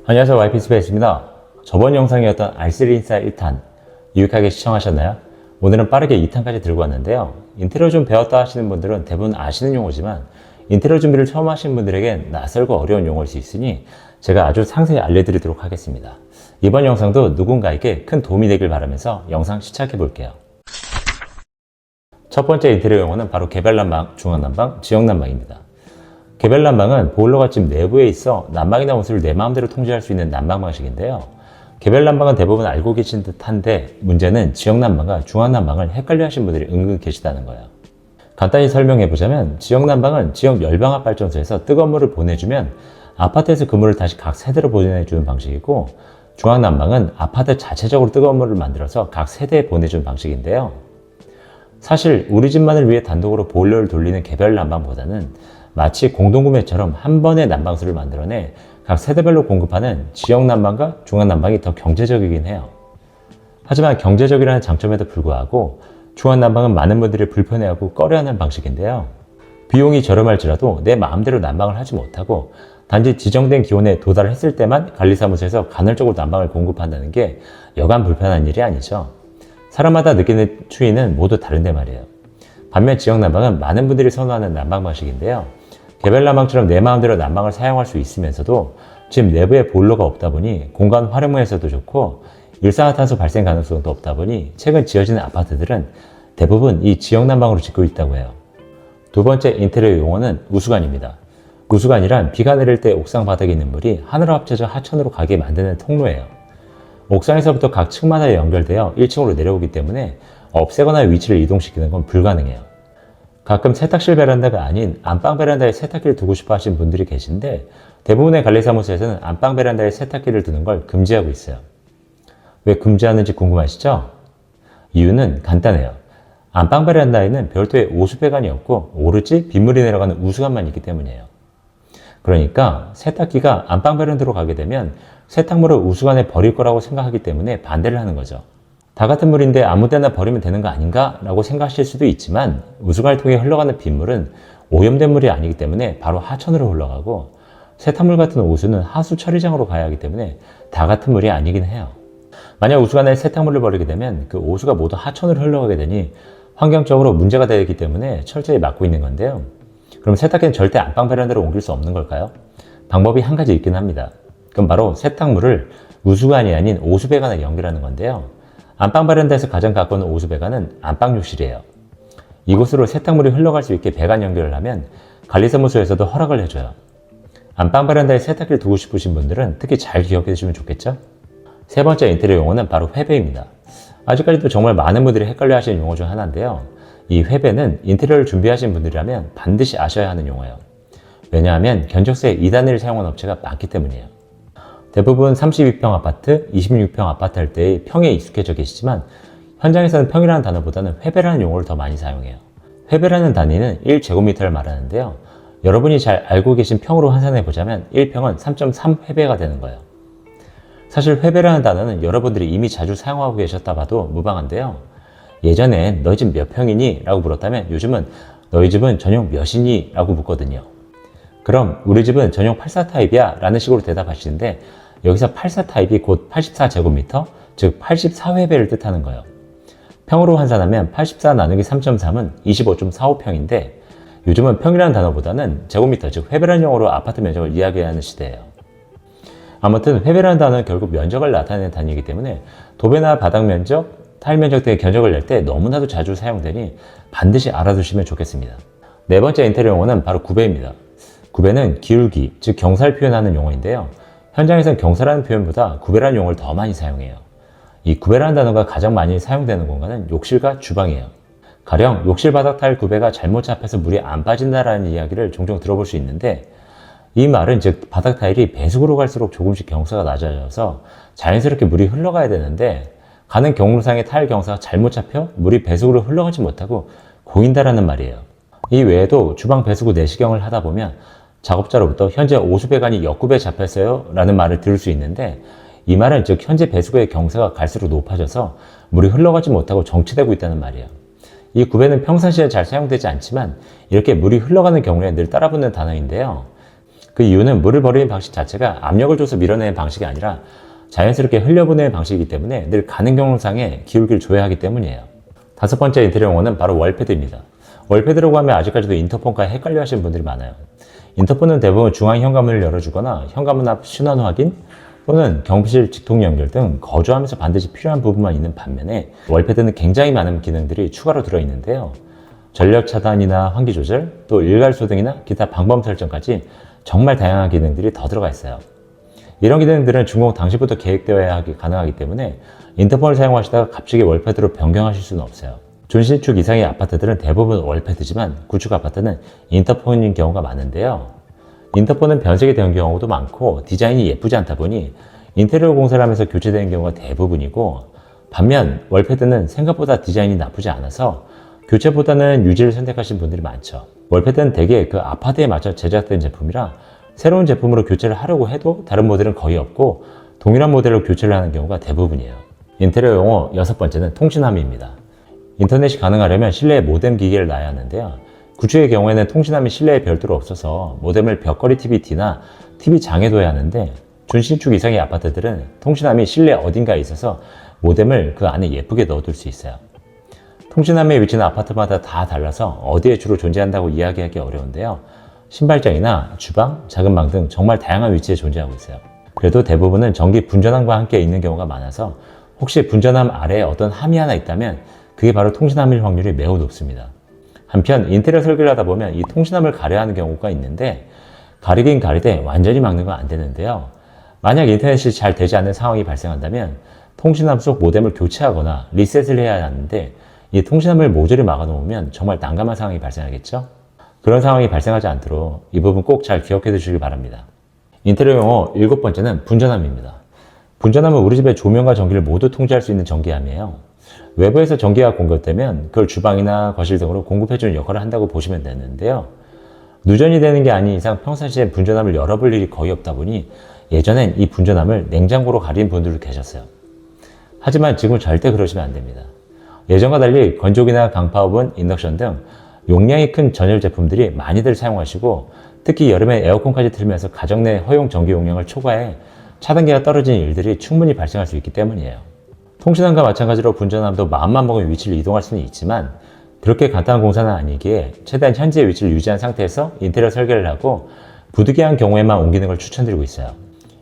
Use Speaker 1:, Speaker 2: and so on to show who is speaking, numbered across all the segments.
Speaker 1: 안녕하세요, YP스페이스입니다. 저번 영상이었던 R3인싸 1탄 유익하게 시청하셨나요? 오늘은 빠르게 2탄까지 들고 왔는데요. 인테리어 좀 배웠다 하시는 분들은 대부분 아시는 용어지만 인테리어 준비를 처음 하시는 분들에겐 낯설고 어려운 용어일 수 있으니 제가 아주 상세히 알려드리도록 하겠습니다. 이번 영상도 누군가에게 큰 도움이 되길 바라면서 영상 시작해 볼게요. 첫 번째 인테리어 용어는 바로 개별난방, 중앙난방, 지역난방입니다. 개별난방은 보일러가 집 내부에 있어 난방이나 온수를 내 마음대로 통제할 수 있는 난방 방식인데요. 개별난방은 대부분 알고 계신 듯한데 문제는 지역난방과 중앙난방을 헷갈려 하시는 분들이 은근 계시다는 거예요. 간단히 설명해 보자면 지역난방은 지역 열병합 발전소에서 뜨거운 물을 보내주면 아파트에서 그 물을 다시 각 세대로 보내주는 방식이고, 중앙난방은 아파트 자체적으로 뜨거운 물을 만들어서 각 세대에 보내주는 방식인데요. 사실 우리 집만을 위해 단독으로 보일러를 돌리는 개별 난방보다는 마치 공동구매처럼 한 번에 난방수를 만들어내 각 세대별로 공급하는 지역 난방과 중앙 난방이 더 경제적이긴 해요. 하지만 경제적이라는 장점에도 불구하고 중앙 난방은 많은 분들이 불편해하고 꺼려하는 방식인데요. 비용이 저렴할지라도 내 마음대로 난방을 하지 못하고 단지 지정된 기온에 도달했을 때만 관리사무소에서 간헐적으로 난방을 공급한다는 게 여간 불편한 일이 아니죠. 사람마다 느끼는 추위는 모두 다른데 말이에요. 반면 지역 난방은 많은 분들이 선호하는 난방 방식인데요. 개별 난방처럼 내 마음대로 난방을 사용할 수 있으면서도 집 내부에 보일러가 없다 보니 공간 활용에서도 좋고 일산화탄소 발생 가능성도 없다 보니 최근 지어지는 아파트들은 대부분 이 지역 난방으로 짓고 있다고 해요. 두 번째 인테리어 용어는 우수관입니다. 우수관이란 비가 내릴 때 옥상 바닥에 있는 물이 하늘로 합쳐져 하천으로 가게 만드는 통로예요. 옥상에서부터 각 층마다 연결되어 1층으로 내려오기 때문에 없애거나 위치를 이동시키는 건 불가능해요. 가끔 세탁실 베란다가 아닌 안방 베란다에 세탁기를 두고 싶어 하시는 분들이 계신데 대부분의 관리사무소에서는 안방 베란다에 세탁기를 두는 걸 금지하고 있어요. 왜 금지하는지 궁금하시죠? 이유는 간단해요. 안방 베란다에는 별도의 오수배관이 없고 오로지 빗물이 내려가는 우수관만 있기 때문이에요. 그러니까 세탁기가 안방 베란다로 가게 되면 세탁물을 우수관에 버릴 거라고 생각하기 때문에 반대를 하는 거죠. 다 같은 물인데 아무 데나 버리면 되는 거 아닌가? 라고 생각하실 수도 있지만 우수관을 통해 흘러가는 빗물은 오염된 물이 아니기 때문에 바로 하천으로 흘러가고, 세탁물 같은 오수는 하수 처리장으로 가야 하기 때문에 다 같은 물이 아니긴 해요. 만약 우수관에 세탁물을 버리게 되면 그 오수가 모두 하천으로 흘러가게 되니 환경적으로 문제가 되기 때문에 철저히 막고 있는 건데요. 그럼 세탁기는 절대 안방 베란다로 옮길 수 없는 걸까요? 방법이 한 가지 있긴 합니다. 그럼 바로 세탁물을 우수관이 아닌 오수배관에 연결하는 건데요. 안방 베란다에서 가장 가까운 오수배관은 안방욕실이에요. 이곳으로 세탁물이 흘러갈 수 있게 배관 연결을 하면 관리사무소에서도 허락을 해줘요. 안방 베란다에 세탁기를 두고 싶으신 분들은 특히 잘 기억해 주시면 좋겠죠? 세 번째 인테리어 용어는 바로 회배입니다. 아직까지도 정말 많은 분들이 헷갈려 하시는 용어 중 하나인데요. 이 회배는 인테리어를 준비하시는 분들이라면 반드시 아셔야 하는 용어예요. 왜냐하면 견적서에 2단위를 사용하는 업체가 많기 때문이에요. 대부분 32평 아파트, 26평 아파트 할 때의 평에 익숙해져 계시지만 현장에서는 평이라는 단어보다는 회배라는 용어를 더 많이 사용해요. 회배라는 단위는 1제곱미터를 말하는데요. 여러분이 잘 알고 계신 평으로 환산해 보자면 1평은 3.3회배가 되는 거예요. 사실 회배라는 단어는 여러분들이 이미 자주 사용하고 계셨다 봐도 무방한데요. 예전엔 너희 집 몇 평이니? 라고 물었다면 요즘은 너희 집은 전용 몇이니? 라고 묻거든요. 그럼 우리 집은 전용 84타입이야 라는 식으로 대답하시는데 여기서 84타입이 곧 84제곱미터, 즉 84회배를 뜻하는 거예요. 평으로 환산하면 84 나누기 3.3은 25.45평인데 요즘은 평이라는 단어보다는 제곱미터, 즉 회배라는 용어로 아파트 면적을 이야기하는 시대예요. 아무튼 회배라는 단어는 결국 면적을 나타내는 단위이기 때문에 도배나 바닥 면적, 타일 면적 등의 견적을 낼 때 너무나도 자주 사용되니 반드시 알아두시면 좋겠습니다. 네 번째 인테리어 용어는 바로 구배입니다. 구배는 기울기, 즉 경사를 표현하는 용어인데요. 현장에서는 경사라는 표현보다 구배라는 용어를 더 많이 사용해요. 이 구배라는 단어가 가장 많이 사용되는 공간은 욕실과 주방이에요. 가령 욕실 바닥 타일 구배가 잘못 잡혀서 물이 안 빠진다라는 이야기를 종종 들어볼 수 있는데, 이 말은 즉 바닥 타일이 배수구로 갈수록 조금씩 경사가 낮아져서 자연스럽게 물이 흘러가야 되는데 가는 경로상의 타일 경사가 잘못 잡혀 물이 배수구로 흘러가지 못하고 고인다라는 말이에요. 이 외에도 주방 배수구 내시경을 하다 보면 작업자로부터 현재 오수배관이 역구배 잡혔어요 라는 말을 들을 수 있는데, 이 말은 즉 현재 배수구의 경사가 갈수록 높아져서 물이 흘러가지 못하고 정체되고 있다는 말이에요. 이 구배는 평상시에 잘 사용되지 않지만 이렇게 물이 흘러가는 경우에 늘 따라붙는 단어인데요. 그 이유는 물을 버리는 방식 자체가 압력을 줘서 밀어내는 방식이 아니라 자연스럽게 흘려보내는 방식이기 때문에 늘 가는 경로상에 기울기를 줘야 하기 때문이에요. 다섯 번째 인테리어 용어는 바로 월패드입니다. 월패드라고 하면 아직까지도 인터폰과 헷갈려 하시는 분들이 많아요. 인터폰은 대부분 중앙 현관문을 열어주거나 현관문 앞 신원 확인 또는 경비실 직통 연결 등 거주하면서 반드시 필요한 부분만 있는 반면에 월패드는 굉장히 많은 기능들이 추가로 들어있는데요. 전력 차단이나 환기 조절, 또 일괄소 등이나 기타 방범 설정까지 정말 다양한 기능들이 더 들어가 있어요. 이런 기능들은 준공 당시부터 계획되어야 가능하기 때문에 인터폰을 사용하시다가 갑자기 월패드로 변경하실 수는 없어요. 준신축 이상의 아파트들은 대부분 월패드지만 구축 아파트는 인터폰인 경우가 많은데요. 인터폰은 변색이 되는 경우도 많고 디자인이 예쁘지 않다 보니 인테리어 공사를 하면서 교체되는 경우가 대부분이고, 반면 월패드는 생각보다 디자인이 나쁘지 않아서 교체보다는 유지를 선택하신 분들이 많죠. 월패드는 대개 그 아파트에 맞춰 제작된 제품이라 새로운 제품으로 교체를 하려고 해도 다른 모델은 거의 없고 동일한 모델로 교체를 하는 경우가 대부분이에요. 인테리어 용어 여섯 번째는 통신함입니다. 인터넷이 가능하려면 실내에 모뎀 기기를 놔야 하는데요. 구축의 경우에는 통신함이 실내에 별도로 없어서 모뎀을 벽걸이 TVT나 TV장에 둬야 하는데, 준신축 이상의 아파트들은 통신함이 실내 어딘가에 있어서 모뎀을 그 안에 예쁘게 넣어둘 수 있어요. 통신함의 위치는 아파트마다 다 달라서 어디에 주로 존재한다고 이야기하기 어려운데요. 신발장이나 주방, 작은 방 등 정말 다양한 위치에 존재하고 있어요. 그래도 대부분은 전기 분전함과 함께 있는 경우가 많아서 혹시 분전함 아래에 어떤 함이 하나 있다면 그게 바로 통신함일 확률이 매우 높습니다. 한편 인테리어 설계를 하다 보면 이 통신함을 가려야 하는 경우가 있는데, 가리긴 가리되 완전히 막는 건 안 되는데요. 만약 인터넷이 잘 되지 않는 상황이 발생한다면 통신함 속 모뎀을 교체하거나 리셋을 해야 하는데, 이 통신함을 모조리 막아 놓으면 정말 난감한 상황이 발생하겠죠? 그런 상황이 발생하지 않도록 이 부분 꼭 잘 기억해 두시기 바랍니다. 인테리어 용어 일곱 번째는 분전함입니다. 분전함은 우리 집의 조명과 전기를 모두 통제할 수 있는 전기함이에요. 외부에서 전기가 공급되면 그걸 주방이나 거실 등으로 공급해주는 역할을 한다고 보시면 되는데요. 누전이 되는 게 아닌 이상 평상시에 분전함을 열어볼 일이 거의 없다 보니 예전엔 이 분전함을 냉장고로 가린 분들도 계셨어요. 하지만 지금은 절대 그러시면 안 됩니다. 예전과 달리 건조기나 강파오븐, 인덕션 등 용량이 큰 전열 제품들이 많이들 사용하시고, 특히 여름에 에어컨까지 틀면서 가정 내 허용 전기 용량을 초과해 차단기가 떨어지는 일들이 충분히 발생할 수 있기 때문이에요. 통신함과 마찬가지로 분전함도 마음만 먹으면 위치를 이동할 수는 있지만 그렇게 간단한 공사는 아니기에 최대한 현재의 위치를 유지한 상태에서 인테리어 설계를 하고 부득이한 경우에만 옮기는 걸 추천드리고 있어요.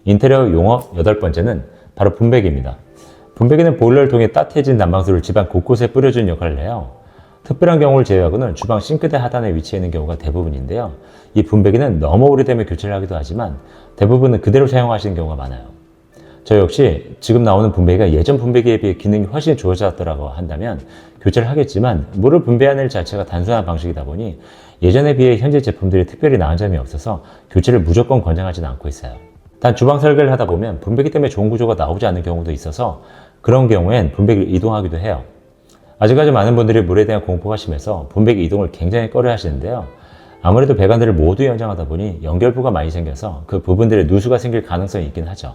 Speaker 1: 인테리어 용어 여덟 번째는 바로 분배기입니다. 분배기는 보일러를 통해 따뜻해진 난방수를 집안 곳곳에 뿌려주는 역할을 해요. 특별한 경우를 제외하고는 주방 싱크대 하단에 위치해 있는 경우가 대부분인데요. 이 분배기는 너무 오래되면 교체를 하기도 하지만 대부분은 그대로 사용하시는 경우가 많아요. 저 역시 지금 나오는 분배기가 예전 분배기에 비해 기능이 훨씬 좋아졌더라고 한다면 교체를 하겠지만, 물을 분배하는 일 자체가 단순한 방식이다 보니 예전에 비해 현재 제품들이 특별히 나은 점이 없어서 교체를 무조건 권장하지는 않고 있어요. 단 주방 설계를 하다 보면 분배기 때문에 좋은 구조가 나오지 않는 경우도 있어서 그런 경우엔 분배기를 이동하기도 해요. 아직까지 많은 분들이 물에 대한 공포가 심해서 분배기 이동을 굉장히 꺼려 하시는데요. 아무래도 배관들을 모두 연장하다 보니 연결부가 많이 생겨서 그 부분들에 누수가 생길 가능성이 있긴 하죠.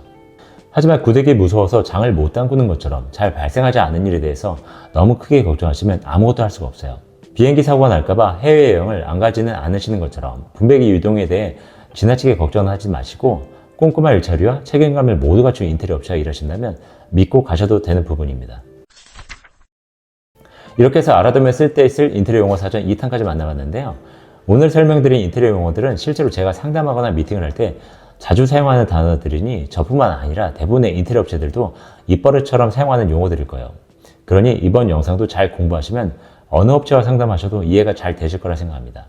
Speaker 1: 하지만 구데기 무서워서 장을 못 담그는 것처럼 잘 발생하지 않은 일에 대해서 너무 크게 걱정하시면 아무것도 할 수가 없어요. 비행기 사고가 날까봐 해외여행을 안 가지는 않으시는 것처럼 분배기 이동에 대해 지나치게 걱정하지 마시고 꼼꼼한 일처리와 책임감을 모두 갖춘 인테리어 업체가 일하신다면 믿고 가셔도 되는 부분입니다. 이렇게 해서 알아두면 쓸데있을 인테리어 용어 사전 2탄까지 만나봤는데요. 오늘 설명드린 인테리어 용어들은 실제로 제가 상담하거나 미팅을 할 때 자주 사용하는 단어들이니 저뿐만 아니라 대부분의 인테리어 업체들도 입버릇처럼 사용하는 용어들일 거예요. 그러니 이번 영상도 잘 공부하시면 어느 업체와 상담하셔도 이해가 잘 되실 거라 생각합니다.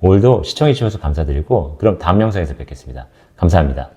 Speaker 1: 오늘도 시청해주셔서 감사드리고 그럼 다음 영상에서 뵙겠습니다. 감사합니다.